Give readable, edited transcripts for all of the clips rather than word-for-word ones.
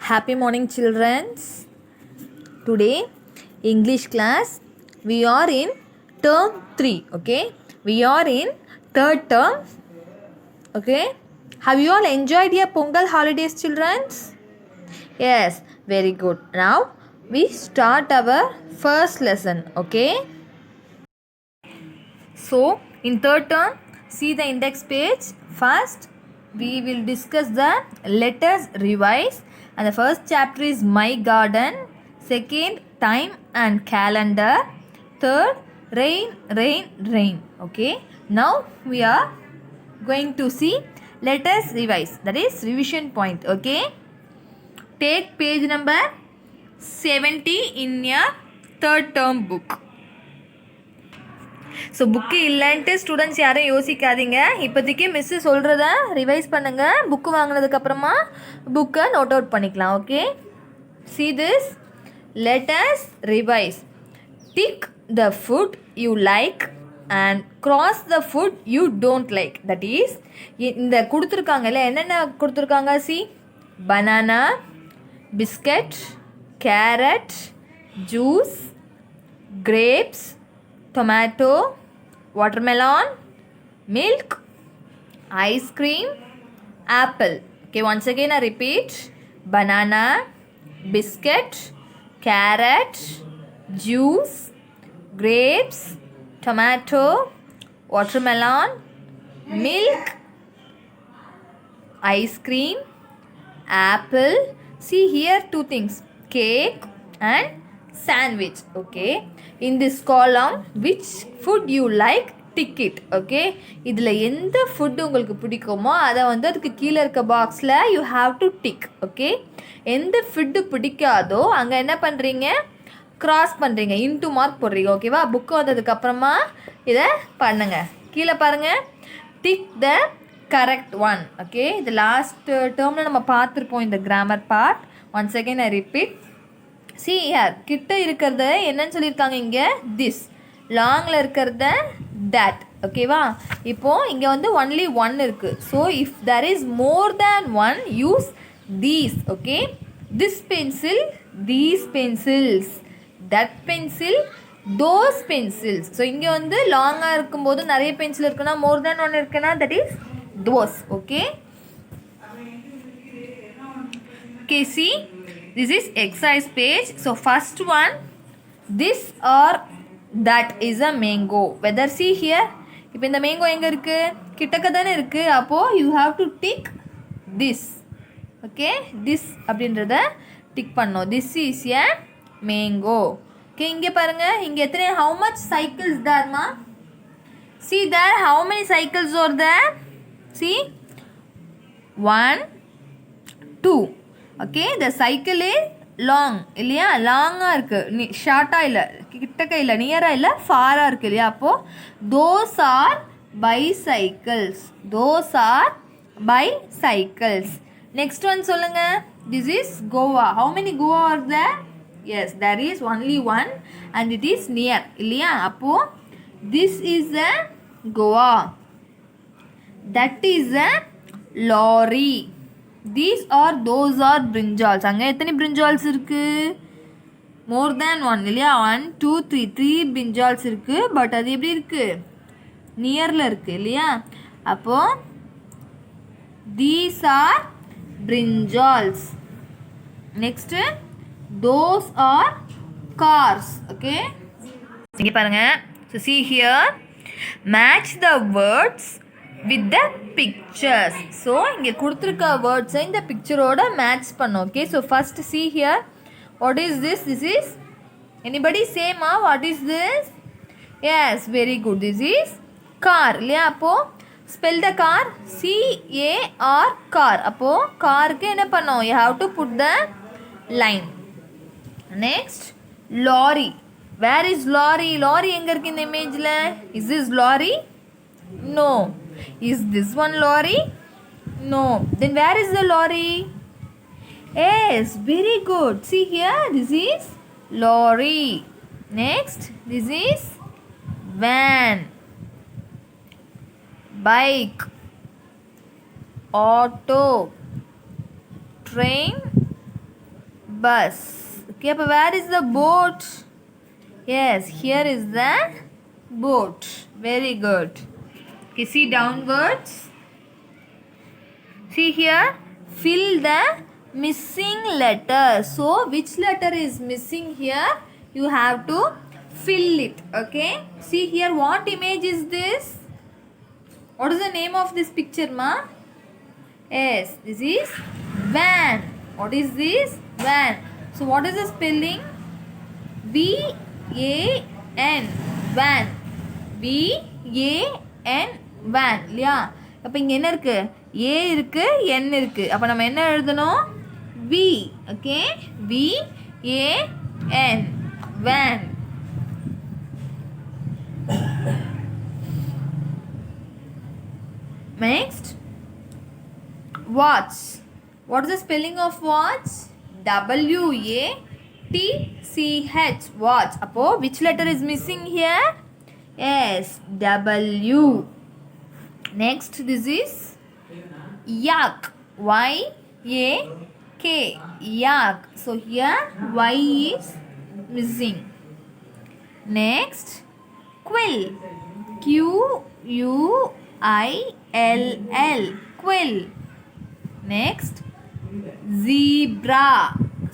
Happy morning, children. Today, English class, we are in term 3. Okay, we are in third term. Okay, have you all enjoyed your Pongal holidays, children? Yes, very good. Now, we start our first lesson. Okay, so in third term, see the index page. First, we will discuss the letters revise, and the first chapter is My Garden. Second, time and calendar. Third, rain, rain, rain. Okay, now we are going to see letters revise, that is revision point. Okay, take page number 70 in your third term book. So book இல்லைன்ட்டு students யாரும் யோசிக்காதீங்க. இப்போதைக்கு miss சொல்கிறத revise பண்ணுங்கள். Book வாங்கினதுக்கப்புறமா புக்கை note out பண்ணிக்கலாம். Okay, see this, let us revise. Tick the food you like and cross the food you don't like. That is, இந்த கொடுத்துருக்காங்கல்ல, என்னென்ன கொடுத்துருக்காங்க? see, banana, biscuit, carrot, juice, grapes, tomato, watermelon, milk, ice cream, apple. Okay, once again I repeat, banana, biscuit, carrot, juice, grapes, tomato, watermelon, milk, ice cream, apple. See here two things, cake and sandwich. Okay, in this column which food you like, tick it. Okay, இதில் எந்த food உங்களுக்கு பிடிக்குமோ அதை வந்து அதுக்கு கீழே இருக்க பாக்ஸில் you have to tick. Okay, எந்த ஃபுட்டு பிடிக்காதோ அங்கே என்ன பண்ணுறீங்க? க்ராஸ் பண்ணுறீங்க, இன்ட்டு மார்க் போடுறீங்க. ஓகேவா, புக்கு வந்ததுக்கப்புறமா இதை பண்ணுங்கள். கீழே பாருங்கள், tick the correct one. Okay, இது லாஸ்ட் டேர்மில் நம்ம பார்த்துருப்போம் இந்த grammar part. Once again I repeat. see here, கிட்ட இருக்கிறத என்னன்னு சொல்லியிருக்காங்க இங்கே? this. லாங்கில் இருக்கிறத that. ஓகேவா, இப்போது இங்கே வந்து ஒன்லி ஒன் இருக்குது. So if there is more than one, use these. Okay, this pencil, these pencils, that pencil, those pencils. So இங்கே வந்து லாங்காக இருக்கும்போது நிறைய பென்சில் இருக்குன்னா, more than one இருக்குன்னா, that is those. Okay, okay, see, this is exercise page. So first one, this or that is a mango. Whether see here, இப்போ இந்த mango எங்கே இருக்குது? கிட்டக்க தானே இருக்குது. அப்போது you have to tick this. Okay, this அப்படின்றத டிக் பண்ணோம். this is a mango. Okay, இங்கே பாருங்கள், இங்கே எத்தனை, how much cycles there ma? see there, how many cycles are there? see, 1 2. Okay, the cycle is long இல்லையா? லாங்காக இருக்குது, ஷார்ட்டாக இல்லை, கிட்டக்க இல்லை, நியராக இல்லை, ஃபாராக இருக்குது இல்லையா? அப்போது those are bicycles. Those are bicycles. Next one சொல்லுங்கள். This is cow. How many cow are there? Yes, there is only one and it is near இல்லையா? அப்போது this is a cow, that is a lorry. these are those are brinjals. அங்கே எத்தனை brinjals இருக்குது? more than one இல்லையா? 1 2 3 3 brinjals இருக்குது. But அது எப்படி இருக்குது? நியரில் இருக்குது இல்லையா? அப்போது these are brinjals. next, those are cars. okay, இங்கே பாருங்கள். so see here, match the words with the pictures. So இங்கே கொடுத்துருக்க வேர்ட்ஸை இந்த பிக்சரோட மேட்ச் பண்ணோம். Okay, so first see here, what is this? this is, anybody say ma, what is this? yes, very good, this is car இல்லையா? அப்போது spell the car, CAR, car. அப்போது காருக்கு என்ன பண்ணோம்? you have to put the line. next, lorry. where is lorry? lorry எங்கே இருக்குது இந்த இமேஜில்? is this lorry? no. is this one lorry? no. then where is the lorry? yes, very good. see here, this is lorry. next, this is van, bike, auto, train, bus. Okay, அப்போ where is the boat? Yes, here is the boat. Very good. Okay, see downwards. See here, fill the missing letter. So which letter is missing here? You have to fill it. Okay, see here, what image is this? What is the name of this picture, ma? Yes, this is van. What is this? Van. So what is the spelling? V-A-N. Van. V-A-N. Van. இல்லையா? அப்போ இங்கே என்ன இருக்கு? A இருக்கு, N இருக்கு. அப்போ நம்ம என்ன எழுதணும்? V. Okay, V-A-N. Van. Next, watch. What is the spelling of watch? W-A-T-C-H. Watch. அப்போ which letter is missing here? Yes, W. Next, this is yak. Y-A-K. Yak. So here Y is missing. Next, quill. Q-U-I-L-L. Quill. Next, zebra.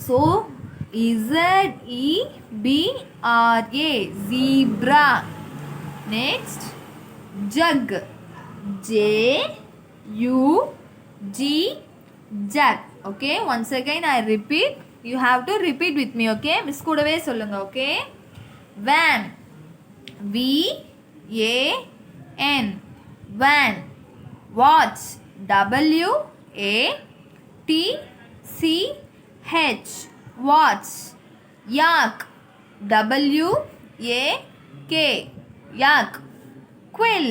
So Z-E-B-R-A. Zebra. Next, jug. J-U-G. Jug. Okay, once again I repeat. You have to repeat with me. Okay, miss கூடவே சொல்லுங்க. Okay, van. V-A-N. Van. Watch. W-A-T-C-H. Watch. Yak. W-A-K. Yak. Quill.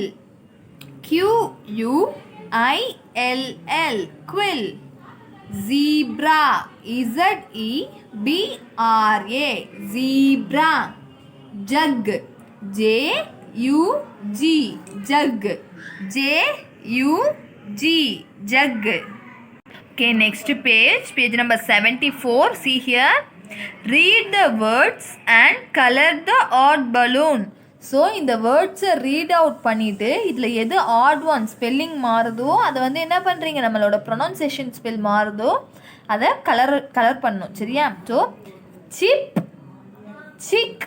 Q-U-I-L-L. Quill. Zebra. Z-E-B-R-A. Zebra. Jug. J-U-G. Jug. J-U-G. Jug. Okay, next page. Page number 74. See here. Read the words and color the odd balloon. So இந்த வேர்ட்ஸை read out பண்ணிவிட்டு இதில் எது add one spelling மாறுதோ அதை வந்து என்ன பண்ணுறீங்க, நம்மளோட pronunciation spell மாறுதோ அதை கலர் பண்ணணும். சரியா? So chip, chick,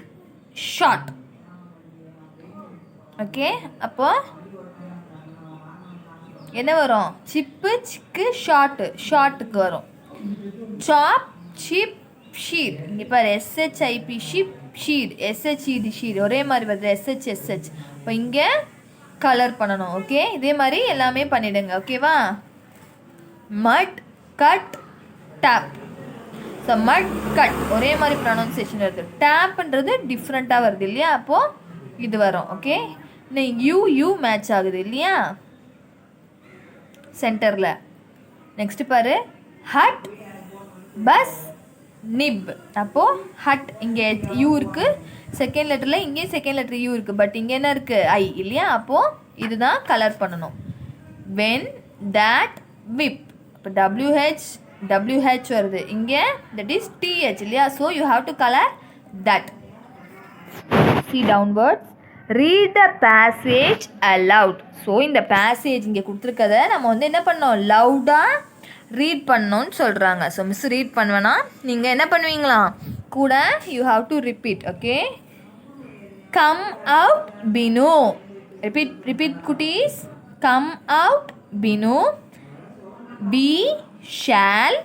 short. Okay, அப்போ என்ன வரும்? சிப்பு, சிக்கு, ஷார்ட்டுக்கு வரும். சாப், சிப், ஷீட். இங்கே பாரு, எஸ்ஹெச்ஐபி ஷிப், ஷீட், எஸ்ஹெச்இடி ஷீட். ஒரே மாதிரி வருது, எஸ்ஹெச்எஸ்ஹெச். இப்போ இங்கே கலர் பண்ணணும். ஓகே, இதே மாதிரி எல்லாமே பண்ணிவிடுங்க. ஓகேவா? மட், கட், டேப். ஸோ மட், கட் ஒரே மாதிரி ப்ரொனவுன்சியேஷன் வருது. டேப்ன்றது டிஃப்ரெண்ட்டாக வருது இல்லையா? அப்போது இது வரும். ஓகே, இன்னும் யூ மேட்ச் ஆகுது இல்லையா சென்டரில். நெக்ஸ்ட் பாரு, ஹட், பஸ், நிப். அப்போது ஹட் இங்கே யூ இருக்குது செகண்ட் லெட்டரில், இங்கேயும் செகண்ட் லெட்டர் யூ இருக்குது, பட் இங்கே என்ன இருக்குது? ஐ இல்லையா? அப்போது இதுதான் கலர் பண்ணணும். When, date, whip. இப்போ WH வருது இங்கே, தட் இஸ் TH இல்லையா? So you have to colour that. See downwards. Read the passage aloud. So இந்த பேசேஜ் இங்கே கொடுத்துருக்கதை நம்ம வந்து என்ன பண்ணோம்? லவுடாக ரீட் பண்ணோன்னு சொல்கிறாங்க. ஸோ மிஸ் ரீட் பண்ணுவேன்னா நீங்கள் என்ன பண்ணுவீங்களா கூட? You have to repeat. Okay, come out Binu. Repeat குட்டீஸ். Come out Binu. We shall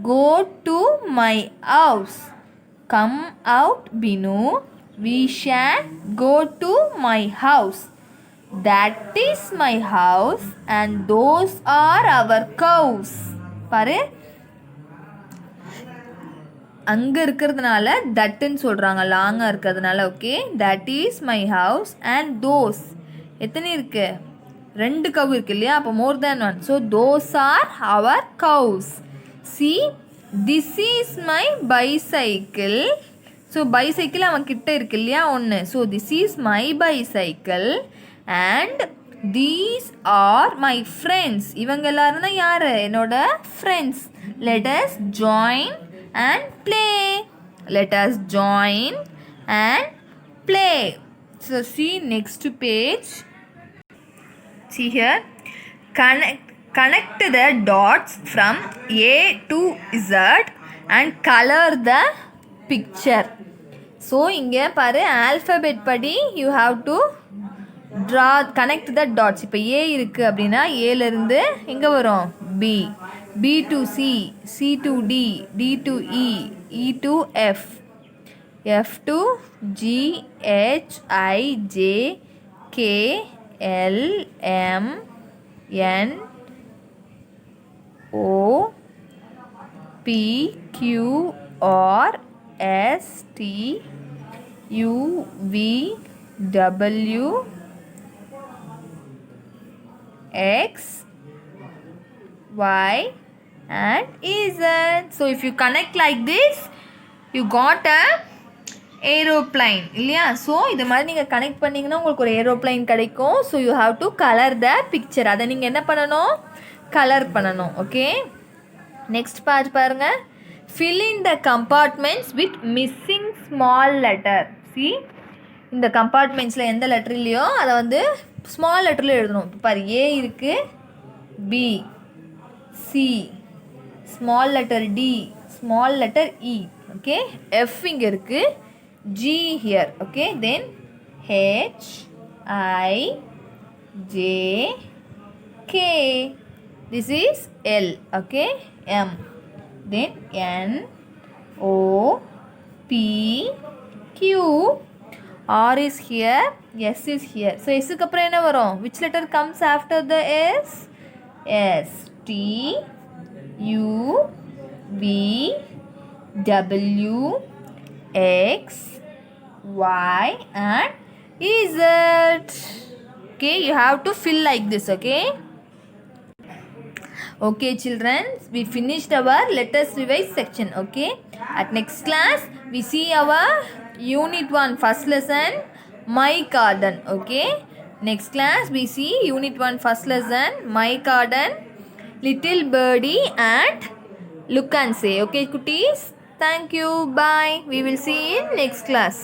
go to my house. Come out Binu. We shall go to my house. That is my house and those are our cows. பாரு, அங்கே இருக்கிறதுனால தட்டுன்னு சொல்கிறாங்க, லாங்காக இருக்கிறதுனால. Okay, that is my house and those. எத்தனை இருக்குது? 2 cow இருக்கு இல்லையா? அப்போ more then 1. So those are our cows. See, this is my bicycle. So bicycle அவன் கிட்ட இருக்கு இல்லையா? 1. So this is my bicycle and these are my friends. இவங்க எல்லாரும் தான் யார்? என்னோட friends. Let us join and play. Let us join and play. So see next page. See here. Connect the dots from A to Z and color the picture. So இங்கே பாரு alphabet படி you have to connect the dots. இப்போ A இருக்கு அப்படின்னா ஏலேருந்து எங்கே வரும் B, B to C, C to D, D to E, E to F, F to G, H, I, J, K, L, M, N, O, P, Q, R, S, T, U, V, W, X, Y and Z. So if you connect like this, you got a aeroplane இல்லையா? So இது மாதிரி நீங்கள் connect பண்ணிங்கன்னா உங்களுக்கு ஒரு aeroplane கிடைக்கும். So you have to colour the picture. அதை நீங்கள் என்ன பண்ணணும்? கலர் பண்ணணும். ஓகே, நெக்ஸ்ட் பார்ட் பாருங்கள். fill in the compartments with missing small letter. see இந்த கம்பார்ட்மெண்ட்ஸில் எந்த லெட்டர் இல்லையோ அதை வந்து ஸ்மால் லெட்டரில் எழுதணும். இப்போ பாரு ஏ இருக்குது, B, C, small letter D, small letter E. Okay, F இங்கே இருக்குது, G here. Okay, then H, I, J, K. This is L. Okay, M, then N, O, P, Q, R is here, S is here. So S க்கு அப்புறம் என்ன வரும்? Which letter comes after the S? S, T, U, V, W, X, Y and Z. Okay, you have to fill like this. Okay. Okay children, we finished our let us revise section. Okay, at next class we see our unit 1 first lesson, my garden. Okay, next class we see unit 1 first lesson, my garden, little birdie and look and say. Okay kutis, thank you, bye, we will see in next class.